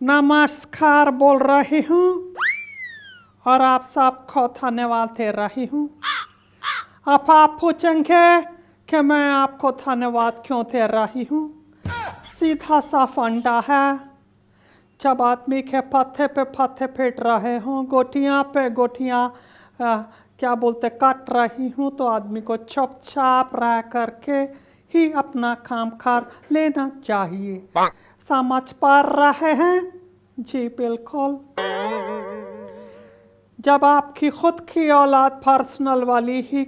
नमस्कार बोल रही हूँ और आप सबको धन्यवाद दे रही हूँ। अब आप पूछेंगे कि मैं आपको धन्यवाद क्यों दे रही हूँ। सीधा सा फंडा है, जब आदमी के पत्ते पे पत्ते फेंट रहे हों, गोटियाँ पे गोटियाँ क्या बोलते काट रही हूँ, तो आदमी को चुपचाप रह करके ही अपना काम कर लेना चाहिए। समझ पा रहे हैं? जी बिल्कुल। जब आपकी खुद की औलाद पर्सनल वाली ही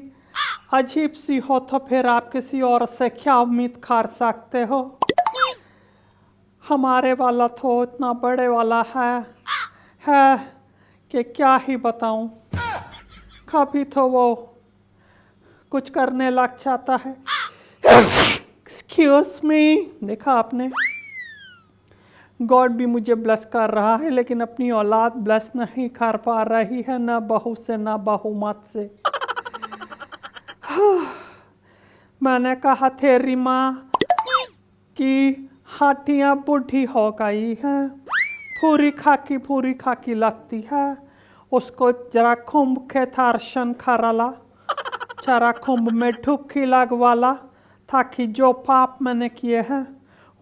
अजीब सी हो तो फिर आप किसी और से क्या उम्मीद कर सकते हो। हमारे वाला तो इतना बड़े वाला है कि क्या ही बताऊं। कभी तो वो कुछ करने लग जाता है। एक्सक्यूज मी, देखा आपने, गॉड भी मुझे ब्लेस कर रहा है लेकिन अपनी औलाद ब्लेस नहीं कर पा रही है, ना बहू से ना बहुमत से। मैंने कहा तेरी माँ की हड्डियाँ बूढ़ी हो गई हैं, पूरी खाकी लगती है। उसको जरा कुंभ के दर्शन कराला, जरा कुंभ में डुबकी लगवाला, ताकि जो पाप मैंने किए हैं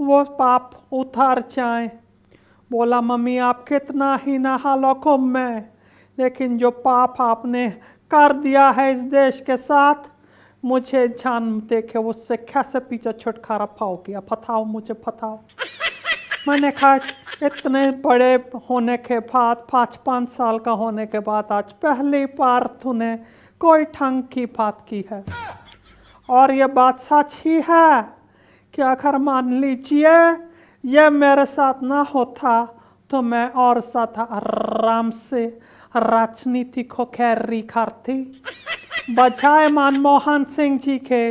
वो पाप उतर जाए। बोला मम्मी आप कितना ही नहा लो कुंभ में, लेकिन जो पाप आपने कर दिया है इस देश के साथ, मुझे जान देखे उससे कैसे पीछे छुटकारा पाओगी। अब बताओ, मुझे बताओ। मैंने कहा इतने बड़े होने के बाद, 5-5 साल का होने के बाद आज पहली बार तूने कोई ढंग की बात की है। और ये बात सच ही है कि अगर मान लीजिए ये मेरे साथ ना होता तो मैं और साथ आराम से राजनीति को कैरी करती। बजाय मनमोहन सिंह जी के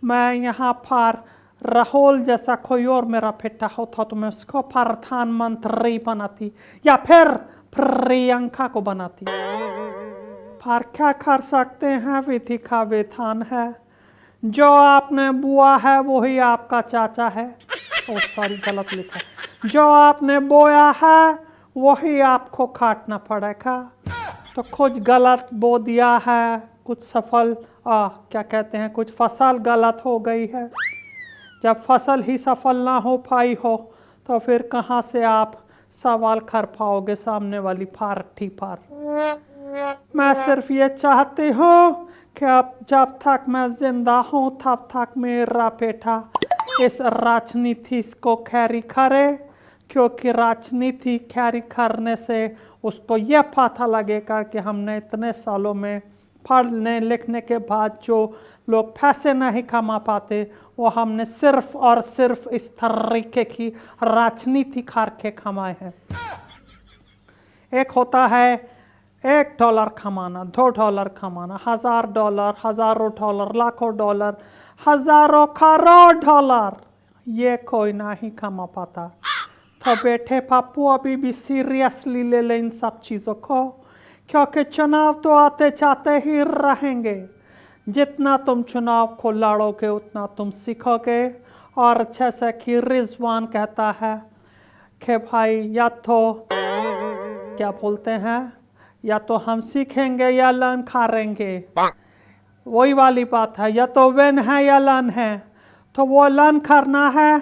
मैं यहाँ पर राहुल जैसा कोई और मेरा बेटा होता तो मैं उसको प्रधानमंत्री बनाती या फिर प्रियंका को बनाती। पर क्या कर सकते हैं, विधि का विधान है। जो आपने बुआ है वही आपका चाचा है। ओ सॉरी, गलत लिखा। जो आपने बोया है वही आपको काटना पड़ेगा। तो कुछ गलत बो दिया है, कुछ सफल क्या कहते हैं, कुछ फसल गलत हो गई है। जब फसल ही सफल ना हो पाई हो तो फिर कहाँ से आप सवाल कर पाओगे सामने वाली पार्टी पर। मैं सिर्फ ये चाहती हूँ कि अब जब तक मैं जिंदा हूँ तब तक मेरा बेटा इस राजनीति को कैरी करे, क्योंकि राजनीति कैरी करने से उसको यह पता लगेगा कि हमने इतने सालों में पढ़ने लिखने के बाद जो लोग पैसे नहीं कमा पाते वो हमने सिर्फ और सिर्फ इस तरीके की राजनीति करके कमाए हैं। एक होता है $1 कमाना, $2 कमाना, $1000, हज़ारों डॉलर, लाखों डॉलर, हज़ारों करोड़ डॉलर, ये कोई नहीं कमा पाता। तो बेटे पप्पू अभी भी सीरियसली ले लें इन सब चीज़ों को, क्योंकि चुनाव तो आते जाते ही रहेंगे। जितना तुम चुनाव को लड़ोगे उतना तुम सीखोगे। और जैसा कि रिजवान कहता है कि भाई या तो क्या बोलते हैं, या तो हम सीखेंगे या लर्न करेंगे, वही वाली बात है। या तो विन है या लर्न है, तो वो लर्न करना है।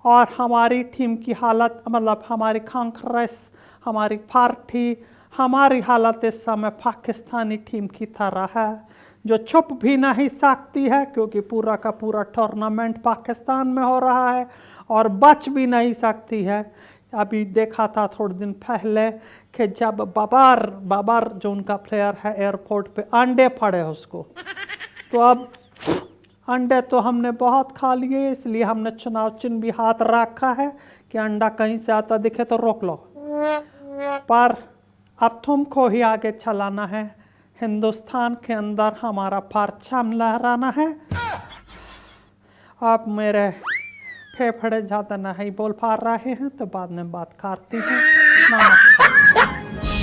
और हमारी टीम की हालत, मतलब हमारी कांग्रेस, हमारी पार्टी, हमारी हालत इस समय पाकिस्तानी टीम की तरह है, जो छुप भी नहीं सकती है, क्योंकि पूरा का पूरा टूर्नामेंट पाकिस्तान में हो रहा है, और बच भी नहीं सकती है। अभी देखा था थोड़े दिन पहले कि जब बाबर जो उनका प्लेयर है एयरपोर्ट पे अंडे पड़े उसको, तो अब अंडे तो हमने बहुत खा लिए, इसलिए हमने चुनाव चिन्ह भी हाथ रखा है कि अंडा कहीं से आता दिखे तो रोक लो। पर अब तुमको ही आगे चलाना है, हिंदुस्तान के अंदर हमारा परचम लहराना है। अब मेरे फेफड़े ज़्यादा नहीं बोल पा रहे हैं तो बाद में बात करती हूँ। नमस्कार।